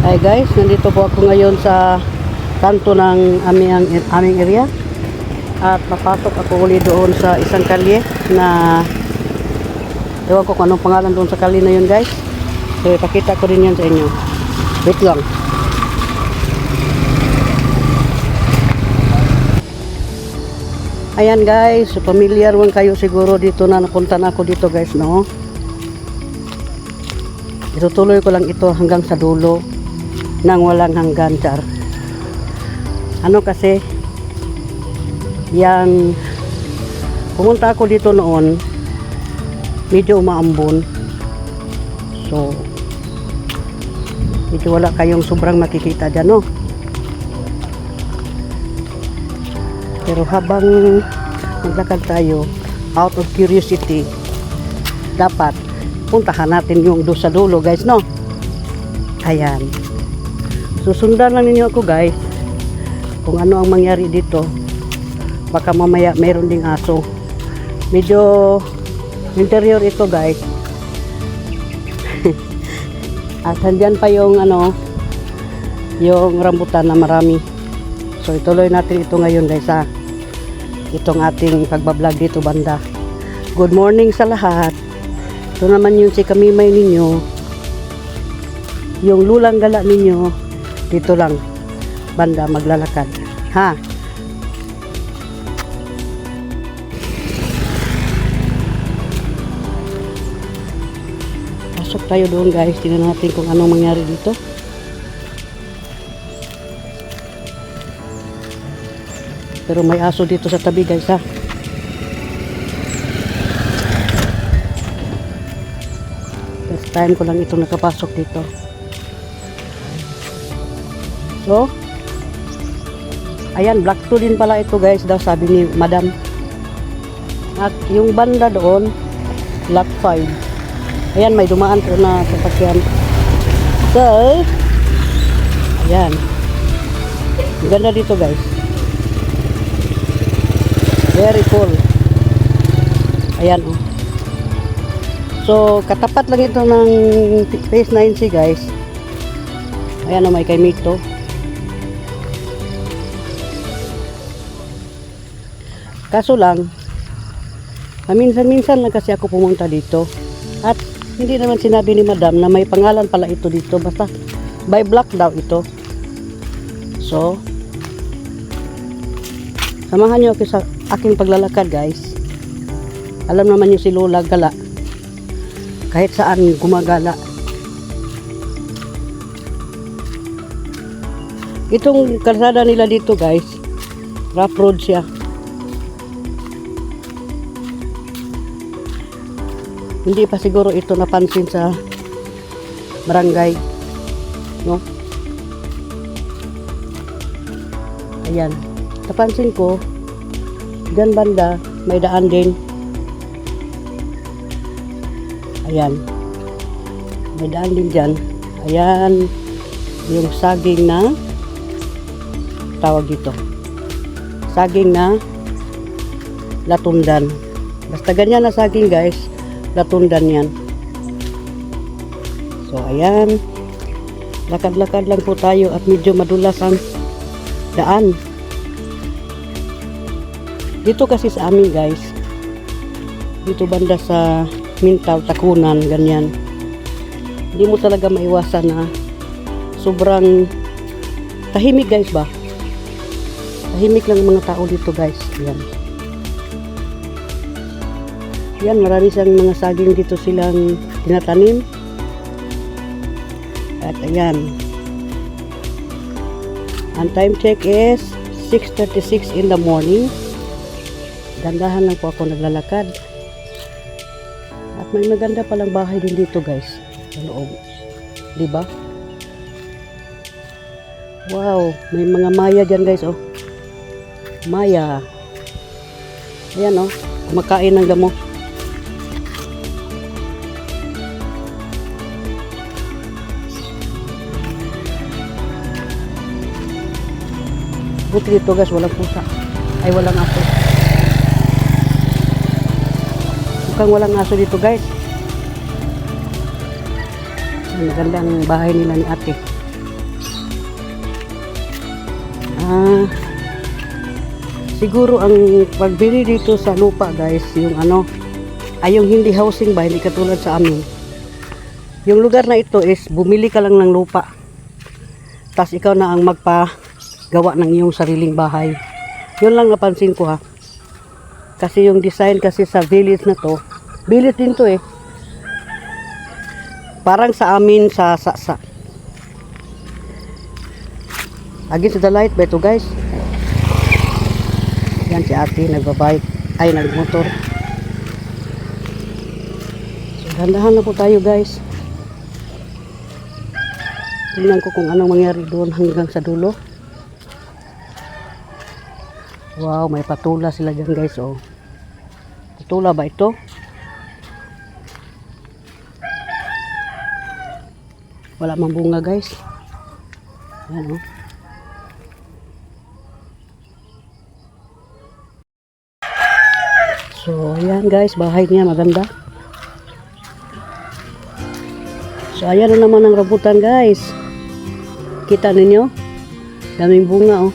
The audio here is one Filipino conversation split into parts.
Hi guys, nandito po ako ngayon sa kanto ng aming area. At papasok ako ulit doon sa isang kalye na ewan ko kung anong pangalan doon sa kalye na yun guys. So ipakita ko rin yan sa inyo. Wait lang. Ayan guys, familiar man kayo siguro dito na napunta na ako dito guys, no? Itutuloy ko lang ito hanggang sa dulo nang walang hanggan, char. Ano kasi yang pumunta ako dito noon, medyo umaambon, so medyo wala kayong sobrang makikita dyan, no? Pero habang maglakad tayo, out of curiosity, dapat puntahan natin yung doon sa dulo guys, no? Ayan, susundan lang ninyo ako guys kung ano ang mangyari dito. Baka mamaya mayroon ding aso. Medyo interior ito guys. At handyan pa yung yung rambutan na marami. So ituloy natin ito ngayon guys, ha. Itong ating pagbablog dito banda. Good morning sa lahat. Ito naman yung si Kamimay ninyo, yung lulang gala ninyo, dito lang banda maglalakad, ha. Pasok tayo doon guys, tingnan natin kung anong mangyari dito. Pero may aso dito sa tabi guys, ha. First time ko lang ito nakapasok dito. So, ayan, black 2 din pala ito guys daw, sabi ni madam. At yung banda doon, black 5. Ayan, may dumaan po na sasakyan. So, ayan. Ang ganda dito guys. Very cool. Ayan, oh. So, katapat lang ito ng Phase 9C guys. Ayan, oh, may kay Mito. Kaso lang, minsan-minsan lang kasi ako pumunta dito. At hindi naman sinabi ni madam na may pangalan pala ito dito. Basta by block daw ito. So, samahan niyo ako sa aking paglalakad guys. Alam naman niyo si Lola gala. Kahit saan gumagala. Itong kalsada nila dito guys, rough road siya. Hindi pa siguro ito napansin sa barangay, no? Ayan, napansin ko dyan banda may daan din. Ayan, may daan din dyan. Ayan yung saging na tawag dito, saging na latundan. Basta ganyan na saging guys, latundan yan. So ayan, lakad-lakad lang po tayo at medyo madulas ang daan dito kasi sa amin guys. Dito banda sa Mintaw, Takunan, ganyan. Hindi mo talaga maiwasan na sobrang tahimik guys ba. Tahimik lang mga tao dito guys. Ayan. Yan, marami siyang mga saging dito silang tinatanim. At ayan. Ang time check is 6:36 in the morning. Dandahan lang po ako naglalakad. At may maganda palang bahay din dito guys. Sa loob. Diba? Wow, may mga maya dyan guys, oh. Maya. Ayan, oh. Kumakain ng damo. Buti dito guys, walang pusa. Ay, walang aso. Mukhang walang aso dito guys. Magandang bahay nila ni ate. Siguro ang pagbili dito sa lupa guys, yung yung hindi housing ba, hindi katulad sa amin. Yung lugar na ito is bumili ka lang ng lupa. Tapos ikaw na ang magpagawa ng iyong sariling bahay. Yun lang napansin ko ha. Kasi yung design kasi sa village na to, village din to eh. Parang sa amin sa against the light ba ito guys? Yan si ate nagbabike, ay nagmotor. So dahan-dahan na po tayo guys. Tingnan ko kung anong mangyari doon hanggang sa dulo. Wow, may patula sila dyan guys oh. Patula ba ito? Wala mang bunga guys. Ayan oh. So, ayan guys, bahay niya maganda. So, ayan na naman ang rambutan guys. Kita ninyo? Daming bunga oh.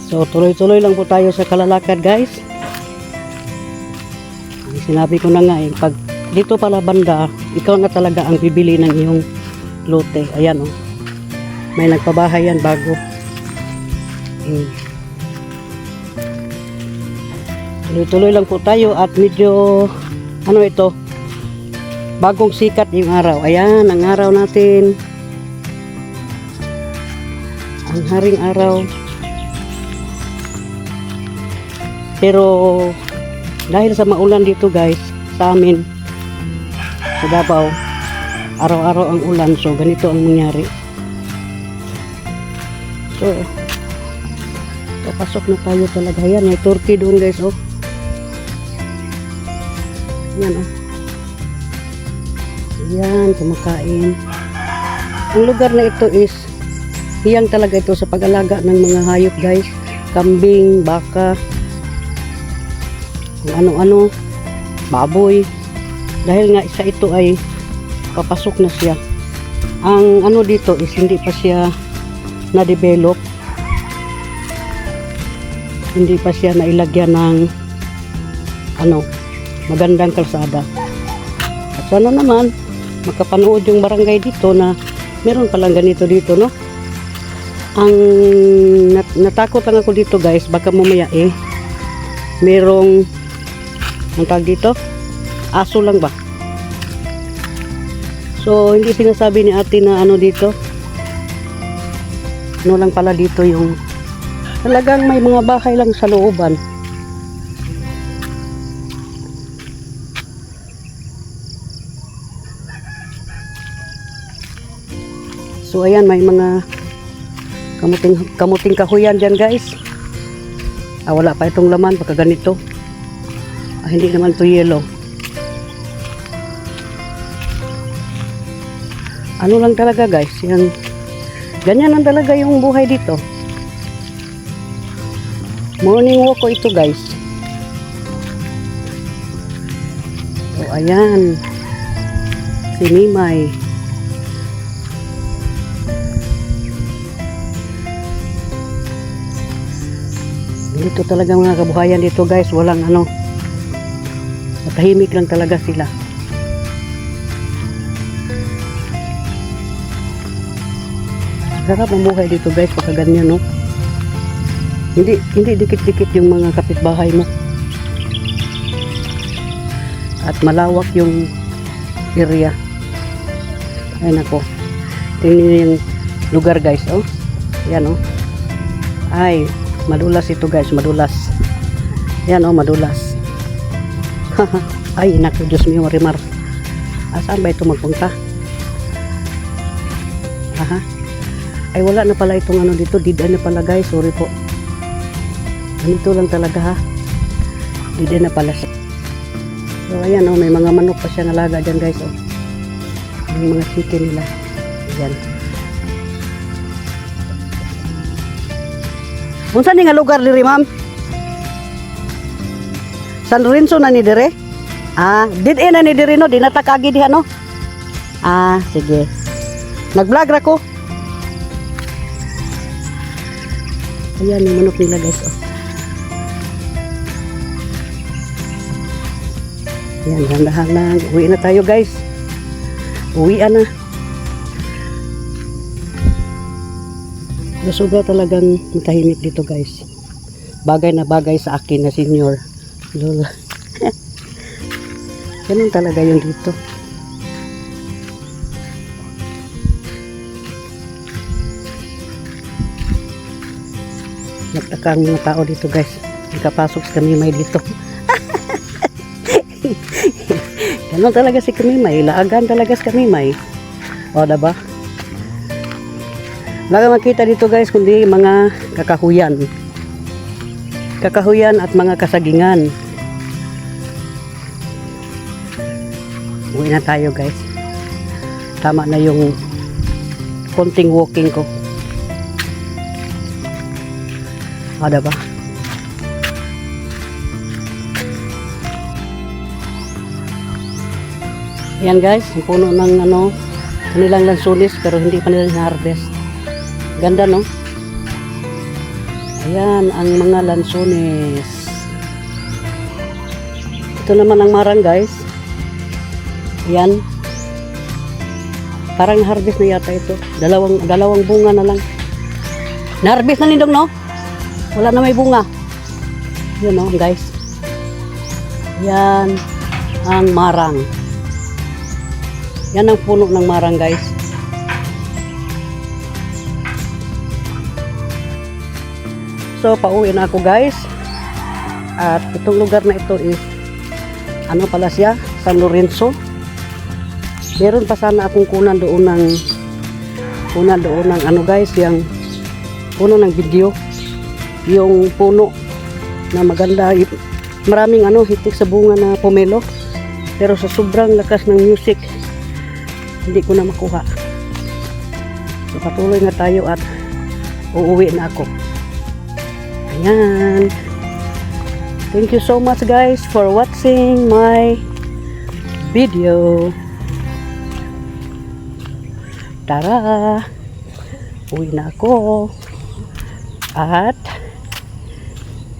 So, tuloy-tuloy lang po tayo sa kalalakad guys. Sinabi ko na nga eh, pag dito pala banda, ikaw na talaga ang bibili ng iyong lote. Ayan oh. May nagpabahay yan bago. Tuloy-tuloy lang po tayo at medyo ito, bagong sikat yung araw. Ayan, ang araw natin. Ang haring araw. Pero dahil sa maulan dito guys, sa amin, sa Davao, araw-araw ang ulan. So, ganito ang nangyari. So, papasok na tayo talaga. Yan, may turkey doon guys, oh. Yan, oh. Yan, kumakain. Ang lugar na ito is, hiyang talaga ito sa pag-alaga ng mga hayop guys. Kambing, baka, kung ano-ano, baboy. Dahil nga isa ito ay papasok na siya. Ang dito is hindi pa siya na-develop, hindi pa siya nailagyan ng magandang kalsada. At sana naman makapanood yung barangay dito na meron palang ganito dito no. Ang natakot lang ako dito guys, baka mamaya merong ang tawag dito, aso lang ba. So hindi sinasabi ni ate na dito, lang pala dito yung talagang may mga bahay lang sa looban. So ayan, may mga kamuting kahuyan dyan guys. Wala pa itong laman, baka ganito. Hindi naman to yellow. Lang talaga guys, yung ganyan lang talaga yung buhay dito. Morning walk ko ito guys. So ayan, si Mimay. Dito talaga mga kabuhayan dito guys, walang tahimik lang talaga sila. Sarap ang buhay dito guys pagka ganyan no. Hindi dikit-dikit yung mga kapitbahay mo. At malawak yung area. Ay nako. Tingnan niyo yung lugar guys oh. Yan oh. Ay, madulas ito guys, madulas. Yan oh, madulas. Ay nako, Diyos mio Marimar. Saan ba ito magpunta? Aha. Ay wala na pala itong dito, dida na pala guys, sorry po. Ganito lang talaga ha. Dida na pala siya. So ayan oh, may mga manok pa siya nalaga dyan guys oh. Yung mga chicken nila. Ayan. Unsa ni nga lugar diri ma'am? San Lorenzo na ni dire? Did na ni diri no, di natakagi diha no. Sige. Nag-vlog ra ko. Ayan yung manok nila guys. Oh. Ayan, handahan lang. Uwi na tayo guys. Uwian na. Sobra talagang matahimik dito guys. Bagay na bagay sa akin na senior. Lola. Ganun talaga yung dito. Nagtaka ang mga tao dito guys. Nakapasok sa Kamimay dito. Ganun talaga si Kamimay. Laagan talaga si Kamimay. O, diba? Wala kang makita dito guys, kundi mga kakahuyan. Kakahuyan at mga kasagingan. Uwi na tayo guys. Tama na yung konting walking ko. Diba? Yan guys, ang puno ng kanilang lansunis pero hindi pa nila na-harvest. Ganda no? Ayan ang mga lansunis. Ito naman ang marang guys. Ayan. Parang harvest na yata ito. Dalawang bunga na lang. Na-harvest na nindong no? Wala na may bunga. Yun no guys. Yan ang marang. Yan ang puno ng marang guys. So pauwi na ako guys. At itong lugar na ito is pala siya, San Lorenzo. Meron pa sana akong kunan doon ng guys, yung puno ng video. Yung puno na maganda, maraming hitik sa bunga na pomelo. Pero sa sobrang lakas ng music, hindi ko na makuha. So patuloy na tayo at uuwi na ako. Ayan. Thank you so much guys for watching my video. Tara. Uwi na ako. At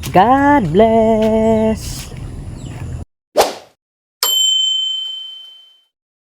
God bless.